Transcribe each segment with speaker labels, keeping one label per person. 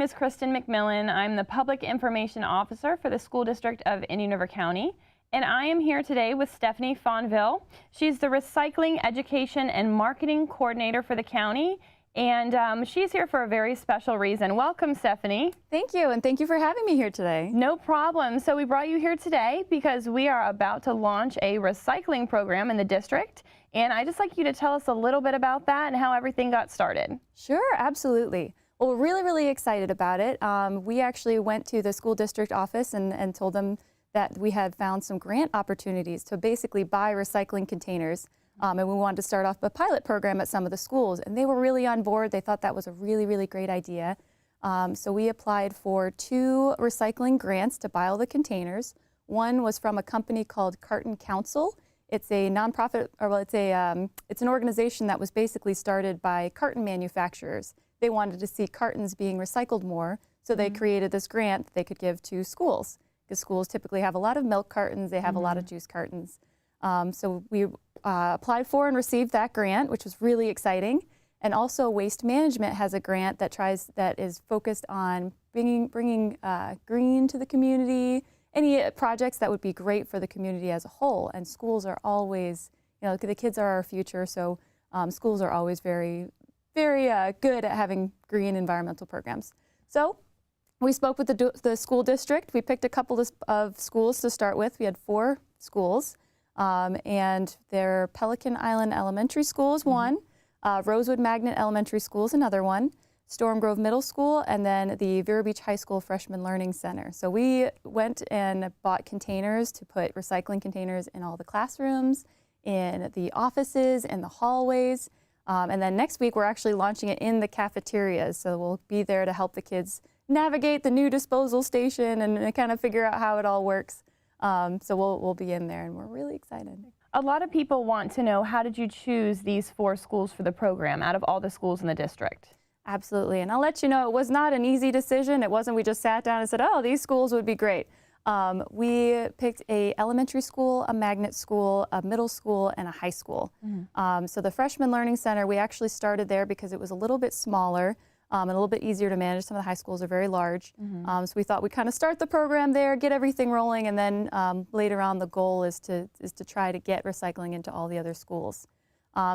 Speaker 1: is Cristen McMillan. I'm the Public Information Officer for the School District of Indian River County, and I am here today with Stephanie Fonvielle. She's the Recycling Education and Marketing Coordinator for the county, and she's here for a very special reason. Welcome, Stephanie.
Speaker 2: Thank you, and thank you for having me here today.
Speaker 1: No problem. So we brought you here today because we are about to launch a recycling program in the district, and I'd just like you to tell us a little bit about that and how everything got started.
Speaker 2: Sure, absolutely. Well, we're really excited about it. We actually went to the school district office and told them that we had found some grant opportunities to basically buy recycling containers. And we wanted to start off a pilot program at some of the schools, and they were really on board. They thought that was a really great idea. So we applied for 2 recycling grants to buy all the containers. One was from a company called Carton Council. It's a nonprofit, or well, it's an organization that was basically started by carton manufacturers. They wanted to see cartons being recycled more, so they created this grant that they could give to schools, because schools typically have a lot of milk cartons, they have a lot of juice cartons. So we applied for and received that grant, which was really exciting. And also Waste Management has a grant that is focused on bringing green to the community, any projects that would be great for the community as a whole. And schools are always, the kids are our future, so schools are always very good at having green environmental programs. So we spoke with the school district. We picked a couple of schools to start with. We had 4 schools, and their Pelican Island Elementary School is one, Rosewood Magnet Elementary School is another one, Storm Grove Middle School, and then the Vero Beach High School Freshman Learning Center. So we went and bought containers to put recycling containers in all the classrooms, in the offices, in the hallways. And then next week, we're actually launching it in the cafeterias. So we'll be there to help the kids navigate the new disposal station and kind of figure out how it all works. So we'll be in there, and we're really excited.
Speaker 1: A lot of people want to know, how did you choose these 4 schools for the program out of all the schools in the district?
Speaker 2: Absolutely. And I'll let you know, it was not an easy decision. It wasn't we just sat down and said, oh, these schools would be great. We picked a elementary school, a magnet school, a middle school, and a high school. So the Freshman Learning Center, we actually started there because it was a little bit smaller and a little bit easier to manage. Some of the high schools are very large. So we thought we'd kind of start the program there, get everything rolling, and then later on the goal is to try to get recycling into all the other schools.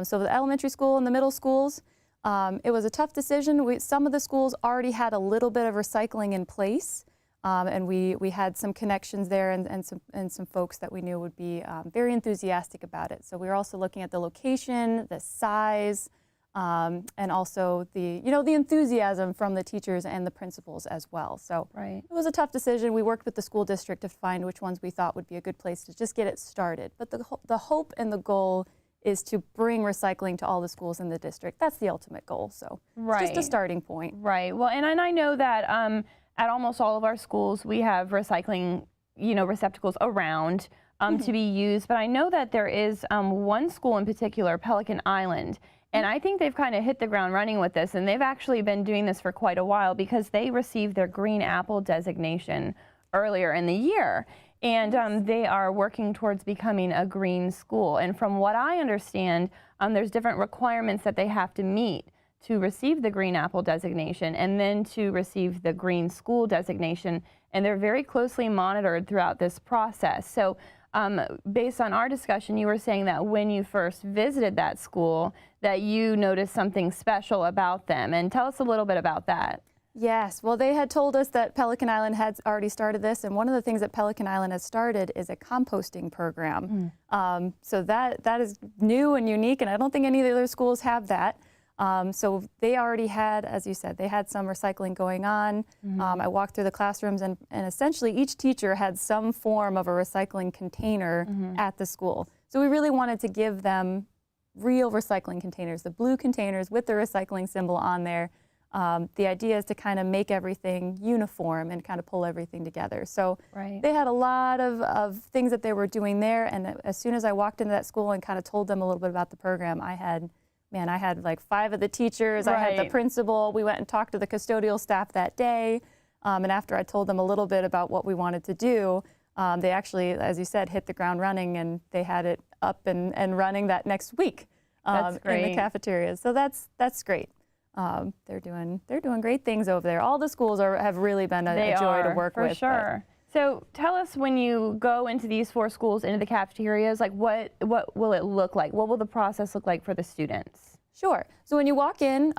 Speaker 2: So the elementary school and the middle schools, it was a tough decision. Some of the schools already had a little bit of recycling in place. And we had some connections there and some folks that we knew would be very enthusiastic about it. So we were also looking at the location, the size, and also the enthusiasm from the teachers and the principals as well. So it was a tough decision. We worked with the school district to find which ones we thought would be a good place to just get it started. But the hope and the goal is to bring recycling to all the schools in the district. That's the ultimate goal. So it's just a starting point.
Speaker 1: Right. Well, and I know that at almost all of our schools, we have recycling, receptacles around to be used. But I know that there is one school in particular, Pelican Island, and I think they've kind of hit the ground running with this, and they've actually been doing this for quite a while because they received their Green Apple designation earlier in the year. And they are working towards becoming a green school. And from what I understand, there's different requirements that they have to meet to receive the Green Apple designation and then to receive the Green School designation. And they're very closely monitored throughout this process. So based on our discussion, you were saying that when you first visited that school, that you noticed something special about them. And tell us a little bit about that.
Speaker 2: Yes, well, they had told us that Pelican Island had already started this, and one of the things that Pelican Island has started is a composting program. So that is new and unique, and I don't think any of the other schools have that. So they already had, as you said, they had some recycling going on. I walked through the classrooms, and essentially each teacher had some form of a recycling container at the school. So we really wanted to give them real recycling containers, the blue containers with the recycling symbol on there. The idea is to kind of make everything uniform and kind of pull everything together. So they had a lot of things that they were doing there, and as soon as I walked into that school and kind of told them a little bit about the program, I had like 5 of the teachers, I had the principal, we went and talked to the custodial staff that day, and after I told them a little bit about what we wanted to do, they actually, as you said, hit the ground running, and they had it up and running that next week in the cafeteria. So that's great. They're doing great things over there. All the schools have really been a joy to work with.
Speaker 1: For sure. So tell us, when you go into these 4 schools, into the cafeterias, like what will it look like? What will the process look like for the students?
Speaker 2: Sure. So when you walk in,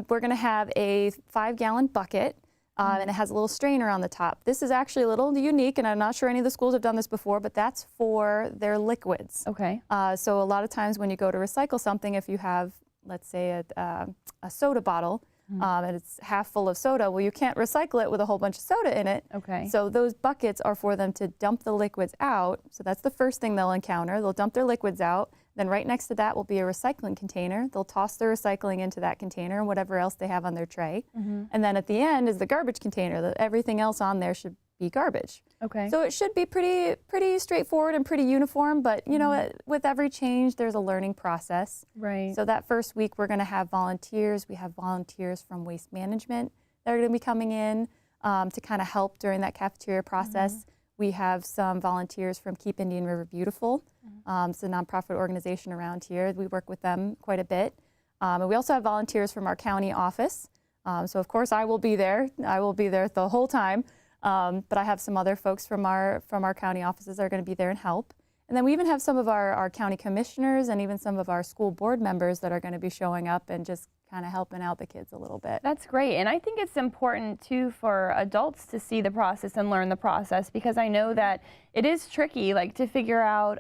Speaker 2: we're going to have a 5-gallon bucket, and it has a little strainer on the top. This is actually a little unique, and I'm not sure any of the schools have done this before, but that's for their liquids.
Speaker 1: Okay.
Speaker 2: So a lot of times when you go to recycle something, if you have, let's say, a soda bottle, and it's half full of soda, well, you can't recycle it with a whole bunch of soda in it.
Speaker 1: Okay.
Speaker 2: So those buckets are for them to dump the liquids out. So that's the first thing they'll encounter. They'll dump their liquids out. Then right next to that will be a recycling container. They'll toss their recycling into that container and whatever else they have on their tray. And then at the end is the garbage container. Everything else on there should be garbage.
Speaker 1: Okay.
Speaker 2: So it should be pretty straightforward and pretty uniform, but you know, with every change, there's a learning process.
Speaker 1: Right.
Speaker 2: So that first week, we're going to have volunteers. We have volunteers from waste management that are going to be coming in to kind of help during that cafeteria process. We have some volunteers from Keep Indian River Beautiful. It's a nonprofit organization around here. We work with them quite a bit. And we also have volunteers from our county office. So of course, I will be there. I will be there the whole time. But I have some other folks from our county offices that are going to be there and help. And then we even have some of our county commissioners and even some of our school board members that are going to be showing up and just kind of helping out the kids a little bit.
Speaker 1: That's great. And I think it's important too for adults to see the process and learn the process, because I know that it is tricky, like to figure out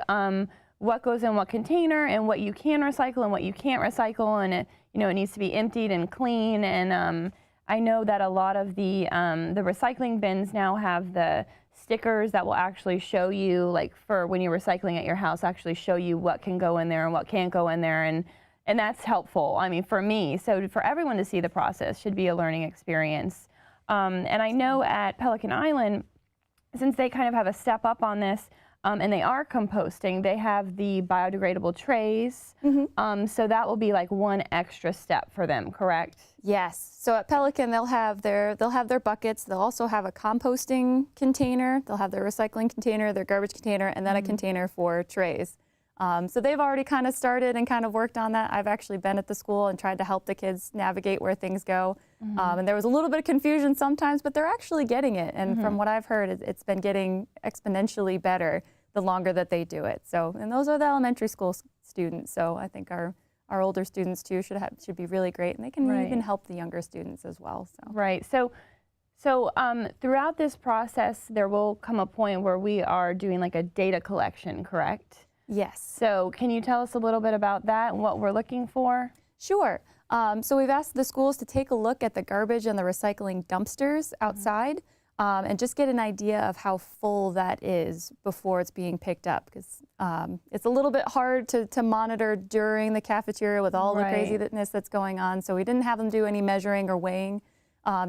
Speaker 1: what goes in what container and what you can recycle and what you can't recycle, and it needs to be emptied and clean. And I know that a lot of the recycling bins now have the stickers that will actually show you, like for when you're recycling at your house, actually show you what can go in there and what can't go in there, and that's helpful. I mean, for me, so for everyone to see the process should be a learning experience. And I know at Pelican Island, since they kind of have a step up on this, and they are composting, they have the biodegradable trays. So that will be like one extra step for them, correct?
Speaker 2: Yes. So at Pelican, they'll have their buckets. They'll also have a composting container. They'll have their recycling container, their garbage container, and then a container for trays. So they've already kind of started and kind of worked on that. I've actually been at the school and tried to help the kids navigate where things go. And there was a little bit of confusion sometimes, but they're actually getting it. And from what I've heard, it's been getting exponentially better the longer that they do it. So, and those are the elementary school students. So I think our older students too should be really great, and they can even help the younger students as well. So.
Speaker 1: Right. So throughout this process, there will come a point where we are doing like a data collection, correct?
Speaker 2: Yes.
Speaker 1: So can you tell us a little bit about that and what we're looking for?
Speaker 2: Sure. So we've asked the schools to take a look at the garbage and the recycling dumpsters outside, and just get an idea of how full that is before it's being picked up, because it's a little bit hard to monitor during the cafeteria with all the craziness that's going on. So we didn't have them do any measuring or weighing.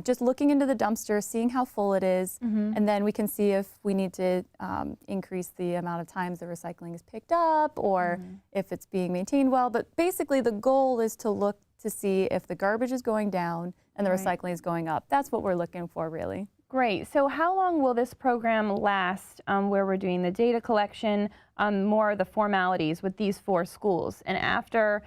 Speaker 2: Just looking into the dumpster, seeing how full it is, and then we can see if we need to increase the amount of times the recycling is picked up, or if it's being maintained well. But basically the goal is to look to see if the garbage is going down and the recycling is going up. That's what we're looking for, really.
Speaker 1: Great. So how long will this program last, where we're doing the data collection, more of the formalities with these 4 schools? And after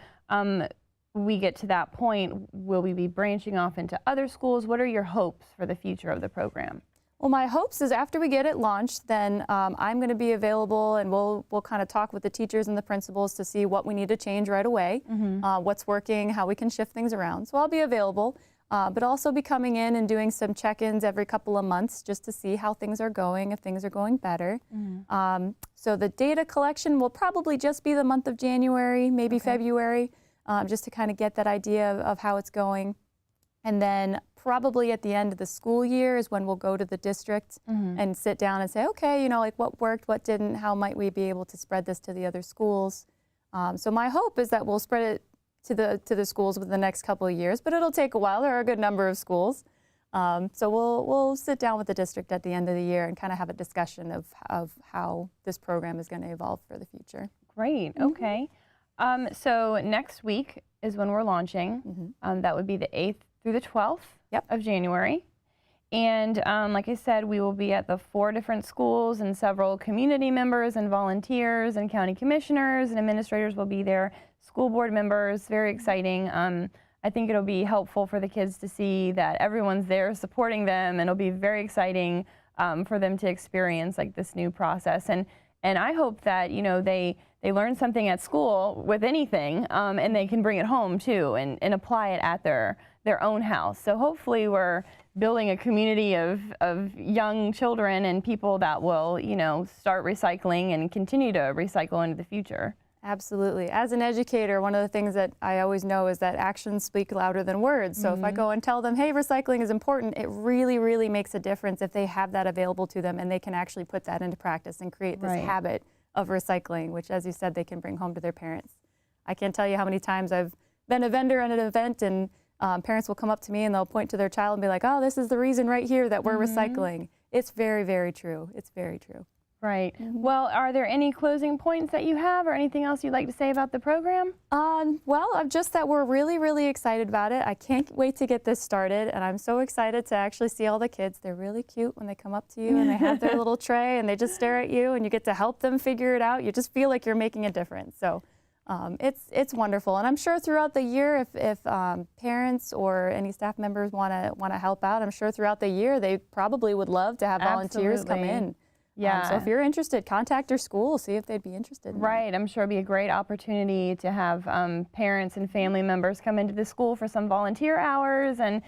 Speaker 1: we get to that point, will we be branching off into other schools? What are your hopes for the future of the program?
Speaker 2: Well, my hopes is after we get it launched, then I'm going to be available, and we'll kind of talk with the teachers and the principals to see what we need to change right away, what's working, how we can shift things around. So I'll be available, but also be coming in and doing some check-ins every couple of months just to see how things are going, if things are going better. So the data collection will probably just be the month of January, maybe February, just to kind of get that idea of how it's going. And then probably at the end of the school year is when we'll go to the district and sit down and say, okay, like what worked, what didn't, how might we be able to spread this to the other schools. So my hope is that we'll spread it to the schools within the next couple of years, but it'll take a while. There are a good number of schools. So we'll sit down with the district at the end of the year and kind of have a discussion of how this program is going to evolve for the future.
Speaker 1: Great, okay. So next week is when we're launching. That would be the 8th through the 12th of January. And like I said, we will be at the 4 different schools, and several community members and volunteers and county commissioners and administrators will be there, school board members, very exciting. I think it'll be helpful for the kids to see that everyone's there supporting them, and it'll be very exciting for them to experience like this new process. And I hope that, you know, they learn something at school with anything, and they can bring it home too and apply it at their own house. So hopefully we're building a community of young children and people that will, you know, start recycling and continue to recycle into the future.
Speaker 2: Absolutely. As an educator, one of the things that I always know is that actions speak louder than words. So if I go and tell them, hey, recycling is important, it really, really makes a difference if they have that available to them and they can actually put that into practice and create this habit of recycling, which, as you said, they can bring home to their parents. I can't tell you how many times I've been a vendor at an event and parents will come up to me and they'll point to their child and be like, oh, this is the reason right here that we're recycling. It's very, very true. It's very true.
Speaker 1: Right. Well, are there any closing points that you have or anything else you'd like to say about the program?
Speaker 2: Well, just that we're really, really excited about it. I can't wait to get this started, and I'm so excited to actually see all the kids. They're really cute when they come up to you and they have their little tray and they just stare at you and you get to help them figure it out. You just feel like you're making a difference. So it's wonderful, and I'm sure throughout the year, if parents or any staff members want to help out, I'm sure throughout the year they probably would love to have volunteers come in.
Speaker 1: Yeah.
Speaker 2: So if you're interested, contact your school, see if they'd be interested.
Speaker 1: Right. I'm sure it'd be a great opportunity to have parents and family members come into the school for some volunteer hours and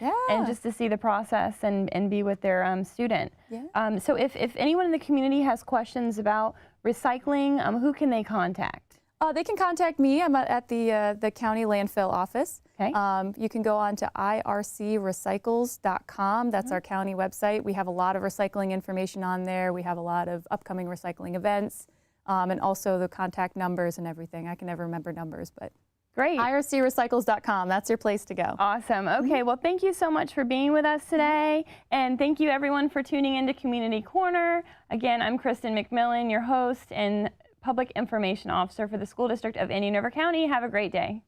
Speaker 1: just to see the process and be with their student. Yeah. So if anyone in the community has questions about recycling, who can they contact?
Speaker 2: They can contact me. I'm at the county landfill office. Okay. You can go on to ircrecycles.com. That's our county website. We have a lot of recycling information on there. We have a lot of upcoming recycling events, and also the contact numbers and everything. I can never remember numbers, but
Speaker 1: great.
Speaker 2: ircrecycles.com. That's your place to go.
Speaker 1: Awesome. Okay. Well, thank you so much for being with us today, and thank you everyone for tuning into Community Corner. Again, I'm Cristen McMillan, your host and Public Information Officer for the School District of Indian River County. Have a great day.